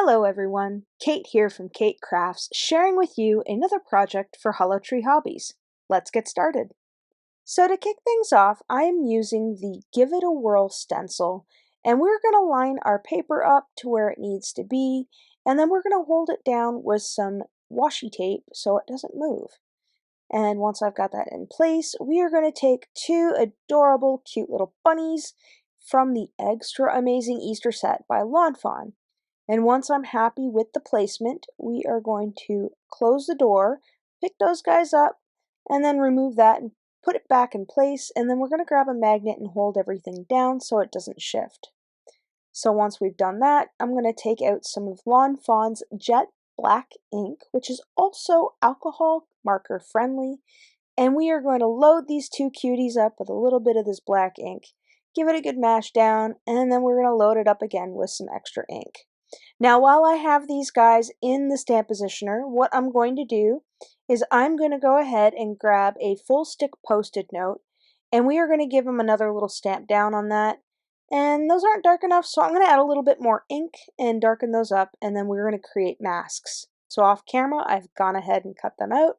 Hello everyone, Kate here from Keight Krafts, sharing with you another project for Hollow Tree Hobbies. Let's get started. So to kick things off, I am using the Give It a Whirl stencil, and we're going to line our paper up to where it needs to be, and then we're going to hold it down with some washi tape so it doesn't move. And once I've got that in place, we are going to take two adorable, cute little bunnies from the Eggstra Amazing Easter set by Lawn Fawn. And once I'm happy with the placement, we are going to close the door, pick those guys up, and then remove that and put it back in place. And then we're going to grab a magnet and hold everything down so it doesn't shift. So once we've done that, I'm going to take out some of Lawn Fawn's Jet Black ink, which is also alcohol marker friendly. And we are going to load these two cuties up with a little bit of this black ink, give it a good mash down, and then we're going to load it up again with some extra ink. Now, while I have these guys in the stamp positioner, what I'm going to do is I'm going to go ahead and grab a full stick Post-it note, and we are going to give them another little stamp down on that. And those aren't dark enough, so I'm going to add a little bit more ink and darken those up, and then we're going to create masks. So off camera, I've gone ahead and cut them out,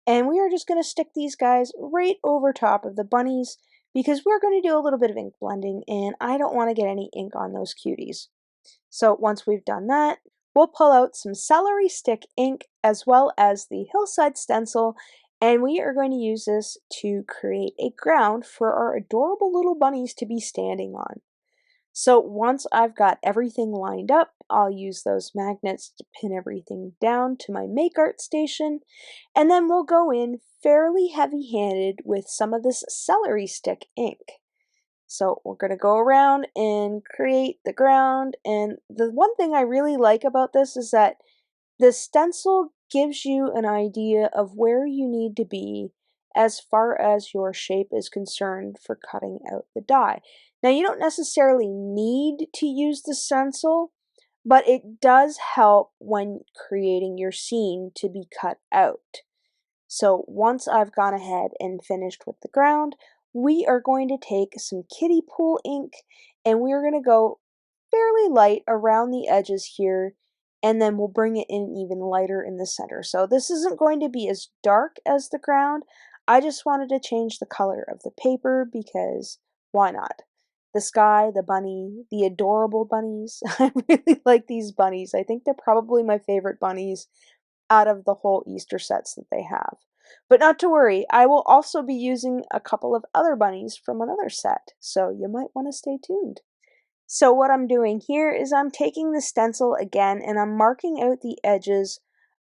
and we are just going to stick these guys right over top of the bunnies because we're going to do a little bit of ink blending, and I don't want to get any ink on those cuties. So once we've done that, we'll pull out some Celery Stick Ink as well as the Hillside Stencil, and we are going to use this to create a ground for our adorable little bunnies to be standing on. So once I've got everything lined up, I'll use those magnets to pin everything down to my Make Art station, and then we'll go in fairly heavy-handed with some of this Celery Stick Ink. So we're going to go around and create the ground, and the one thing I really like about this is that the stencil gives you an idea of where you need to be as far as your shape is concerned for cutting out the die. Now you don't necessarily need to use the stencil, but it does help when creating your scene to be cut out. So once I've gone ahead and finished with the ground, we are going to take some Kiddie Pool Ink and we're going to go fairly light around the edges here, and then we'll bring it in even lighter in the center. So this isn't going to be as dark as the ground. I just wanted to change the color of the paper because why not? The sky, the bunny, the adorable bunnies. I really like these bunnies. I think they're probably my favorite bunnies out of the whole Easter sets that they have. But not to worry, I will also be using a couple of other bunnies from another set, so you might want to stay tuned. So what I'm doing here is I'm taking the stencil again and I'm marking out the edges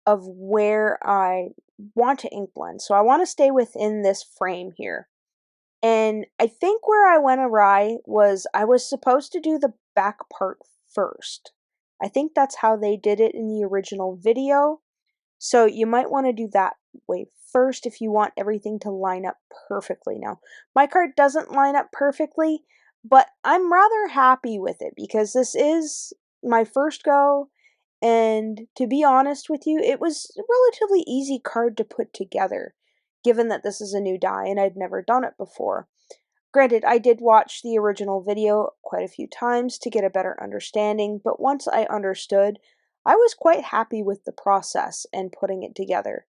of where I want to ink blend. So I want to stay within this frame here. And I think where I went awry was I was supposed to do the back part first. I think that's how they did it in the original video. So you might want to do that way first if you want everything to line up perfectly. Now, my card doesn't line up perfectly, but I'm rather happy with it because this is my first go, and to be honest with you, it was a relatively easy card to put together, given that this is a new die and I'd never done it before. Granted, I did watch the original video quite a few times to get a better understanding, but once I understood, I was quite happy with the process and putting it together.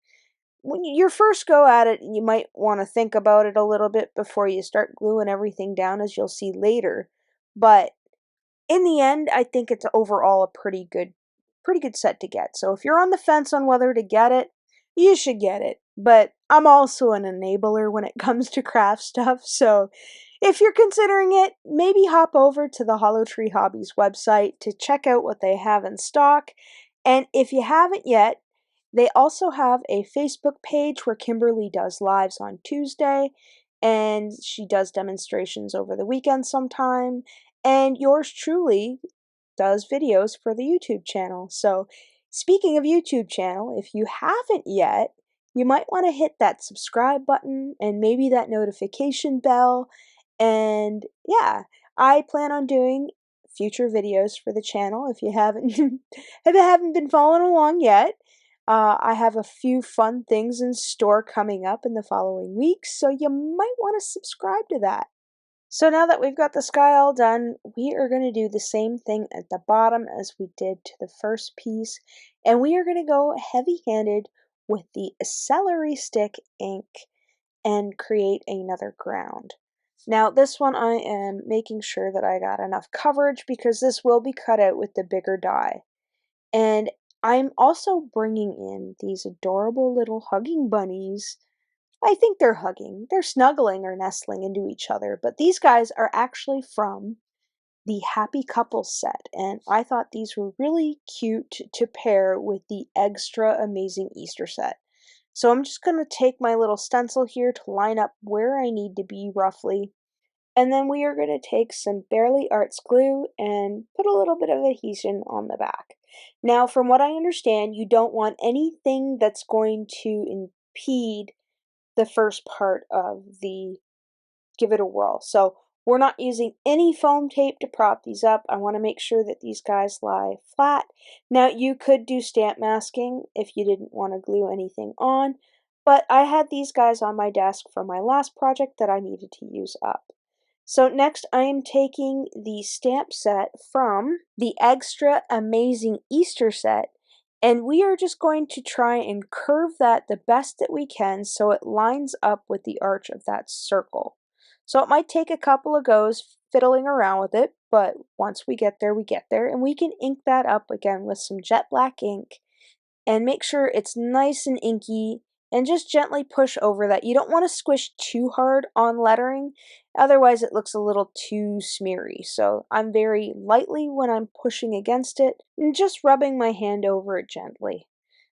When your first go at it, you might want to think about it a little bit before you start gluing everything down, as you'll see later. But in the end, I think it's overall a pretty good set to get. So if you're on the fence on whether to get it, you should get it. But I'm also an enabler when it comes to craft stuff, so if you're considering it, maybe hop over to the Hollow Tree Hobbies website to check out what they have in stock. And if you haven't yet, they also have a Facebook page where Kimberly does lives on Tuesday, and she does demonstrations over the weekend sometime, and yours truly does videos for the YouTube channel. So speaking of YouTube channel, if you haven't yet, you might want to hit that subscribe button and maybe that notification bell. And yeah, I plan on doing future videos for the channel. If you haven't if you haven't been following along yet, I have a few fun things in store coming up in the following weeks, so you might want to subscribe to that. So now that we've got the sky all done, we are going to do the same thing at the bottom as we did to the first piece, and we are going to go heavy-handed with the Celery Stick Ink and create another ground. Now this one I am making sure that I got enough coverage because this will be cut out with the bigger die. And I'm also bringing in these adorable little hugging bunnies. I think they're hugging. They're snuggling or nestling into each other, but these guys are actually from the Happy Couples set, and I thought these were really cute to pair with the Eggstra Amazing Easter set. So I'm just going to take my little stencil here to line up where I need to be roughly, and then we are going to take some Barely Arts glue and put a little bit of adhesion on the back. Now, from what I understand, you don't want anything that's going to impede the first part of the Give It a Whirl. So we're not using any foam tape to prop these up. I want to make sure that these guys lie flat. Now you could do stamp masking if you didn't want to glue anything on, but I had these guys on my desk for my last project that I needed to use up. So next I am taking the stamp set from the Eggstra Amazing Easter set, and we are just going to try and curve that the best that we can so it lines up with the arch of that circle. So it might take a couple of goes fiddling around with it, but once we get there, and we can ink that up again with some jet black ink and make sure it's nice and inky and just gently push over that. You don't want to squish too hard on lettering, otherwise it looks a little too smeary. So I'm very lightly when I'm pushing against it and just rubbing my hand over it gently.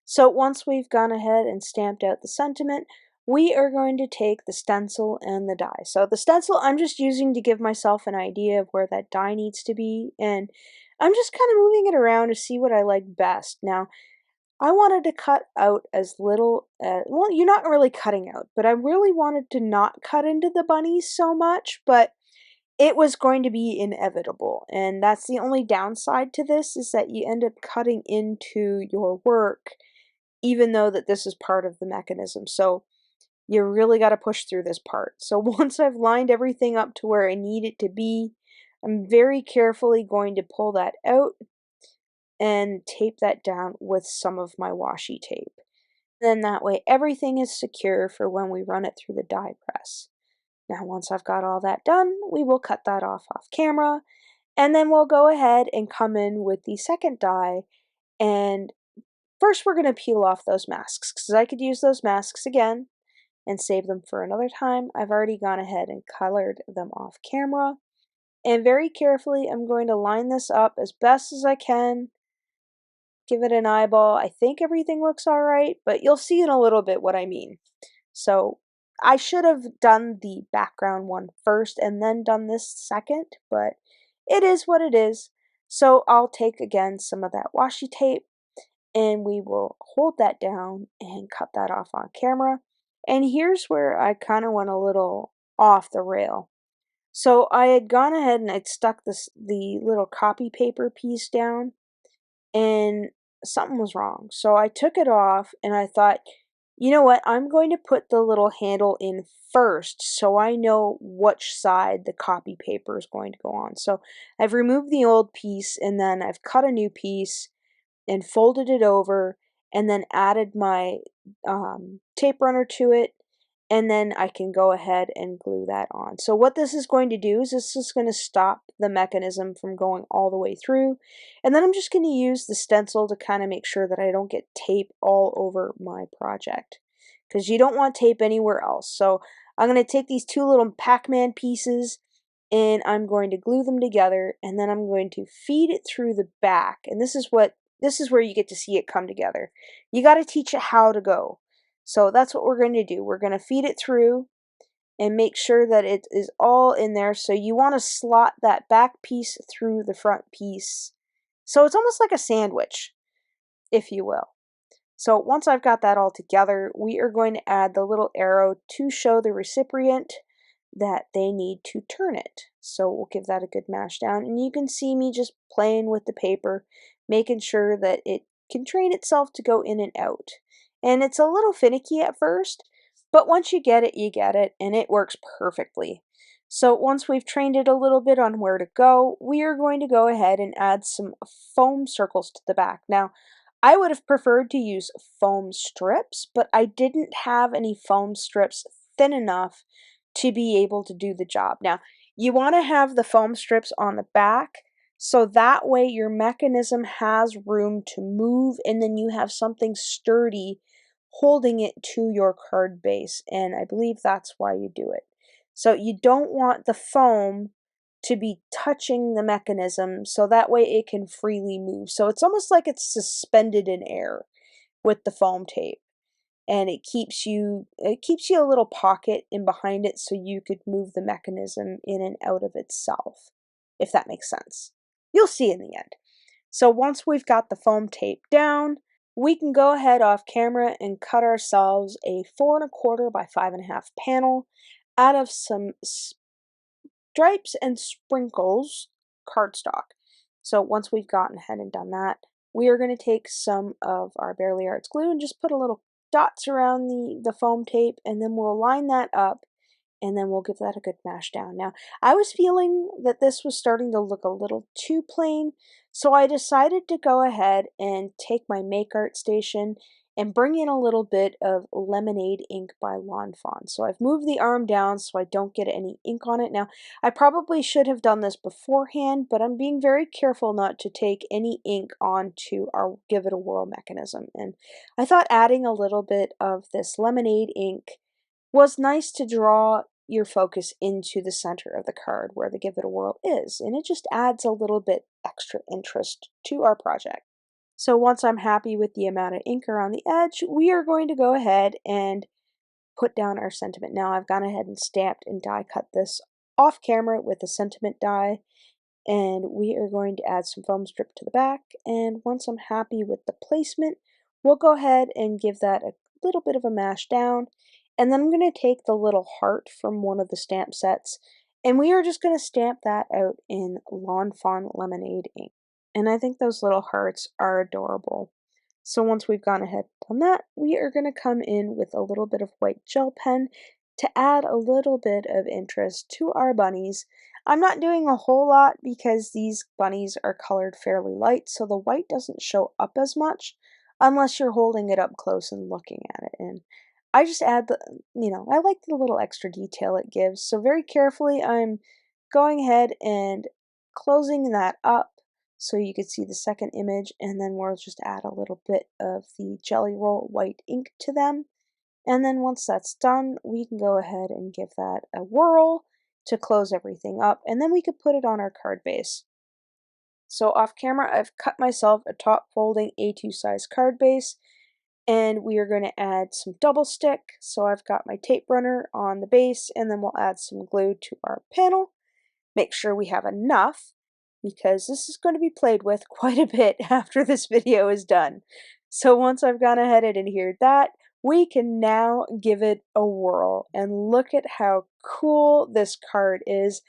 So once we've gone ahead and stamped out the sentiment, we are going to take the stencil and the die. So the stencil I'm just using to give myself an idea of where that die needs to be, and I'm just kind of moving it around to see what I like best. Now, I wanted to cut out as little, well, you're not really cutting out, but I really wanted to not cut into the bunnies so much, but it was going to be inevitable. And that's the only downside to this, is that you end up cutting into your work, even though that this is part of the mechanism. So you really got to push through this part. So once I've lined everything up to where I need it to be, I'm very carefully going to pull that out and tape that down with some of my washi tape. Then that way everything is secure for when we run it through the die press. Now once I've got all that done, we will cut that off camera, and then we'll go ahead and come in with the second die, and first we're going to peel off those masks, because I could use those masks again and save them for another time. I've already gone ahead and colored them off camera, and very carefully I'm going to line this up as best as I can. Give it an eyeball. I think everything looks alright, but you'll see in a little bit what I mean. So I should have done the background one first and then done this second, but it is what it is. So I'll take again some of that washi tape, and we will hold that down and cut that off on camera. And here's where I kind of went a little off the rail. So I had gone ahead and I'd stuck the little copy paper piece down, and something was wrong. So I took it off and I thought, you know what, I'm going to put the little handle in first so I know which side the copy paper is going to go on. So I've removed the old piece, and then I've cut a new piece and folded it over, and then added my tape runner to it, and then I can go ahead and glue that on. So what this is going to do is this is going to stop the mechanism from going all the way through, and then I'm just going to use the stencil to kind of make sure that I don't get tape all over my project, because you don't want tape anywhere else. So I'm going to take these two little Pac-Man pieces and I'm going to glue them together, and then I'm going to feed it through the back, and this is where you get to see it come together. You got to teach it how to go. So that's what we're going to do. We're going to feed it through and make sure that it is all in there. So you want to slot that back piece through the front piece. So it's almost like a sandwich, if you will. So once I've got that all together, we are going to add the little arrow to show the recipient that they need to turn it. So we'll give that a good mash down, and you can see me just playing with the paper, making sure that it can train itself to go in and out. And it's a little finicky at first, but once you get it, and it works perfectly. So once we've trained it a little bit on where to go, we are going to go ahead and add some foam circles to the back. Now, I would have preferred to use foam strips, but I didn't have any foam strips thin enough to be able to do the job. Now, you want to have the foam strips on the back so that way your mechanism has room to move and then you have something sturdy holding it to your card base, and I believe that's why you do it. So you don't want the foam to be touching the mechanism so that way it can freely move. So it's almost like it's suspended in air with the foam tape. And it keeps you a little pocket in behind it so you could move the mechanism in and out of itself, if that makes sense. You'll see in the end. So once we've got the foam tape down, we can go ahead off camera and cut ourselves a 4 1/4 by 5 1/2 panel out of some stripes and sprinkles cardstock. So once we've gotten ahead and done that, we are going to take some of our Barely Arts glue and just put a little dots around the foam tape, and then we'll line that up and then we'll give that a good mash down. Now, I was feeling that this was starting to look a little too plain, so I decided to go ahead and take my Make Art Station and bring in a little bit of Lemonade Ink by Lawn Fawn. So I've moved the arm down so I don't get any ink on it. Now, I probably should have done this beforehand, but I'm being very careful not to take any ink onto our Give It a Whirl mechanism. And I thought adding a little bit of this Lemonade Ink was nice to draw your focus into the center of the card where the Give It a Whirl is, and it just adds a little bit extra interest to our project. So once I'm happy with the amount of ink around the edge, we are going to go ahead and put down our sentiment. Now I've gone ahead and stamped and die cut this off camera with a sentiment die, and we are going to add some foam strip to the back, and once I'm happy with the placement, we'll go ahead and give that a little bit of a mash down, and then I'm going to take the little heart from one of the stamp sets, and we are just going to stamp that out in Lawn Fawn Lemonade ink. And I think those little hearts are adorable. So once we've gone ahead and done that, we are going to come in with a little bit of white gel pen to add a little bit of interest to our bunnies. I'm not doing a whole lot because these bunnies are colored fairly light, so the white doesn't show up as much unless you're holding it up close and looking at it. And I just add I like the little extra detail it gives. So very carefully, I'm going ahead and closing that up so you can see the second image, and then we'll just add a little bit of the Jelly Roll white ink to them. And then once that's done, we can go ahead and give that a whirl to close everything up, and then we could put it on our card base. So off camera, I've cut myself a top folding A2 size card base, and we are going to add some double stick. So I've got my tape runner on the base, and then we'll add some glue to our panel. Make sure we have enough, because this is going to be played with quite a bit after this video is done. So once I've gone ahead and adhered that, we can now give it a whirl, and look at how cool this card is.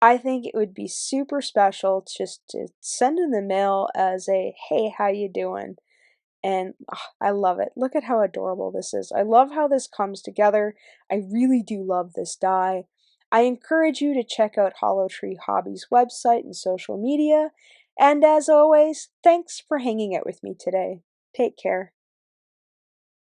I think it would be super special just to send in the mail as a, hey, how you doing? And I love it. Look at how adorable this is. I love how this comes together. I really do love this die. I encourage you to check out Hollow Tree Hobbies website and social media. And as always, thanks for hanging out with me today. Take care.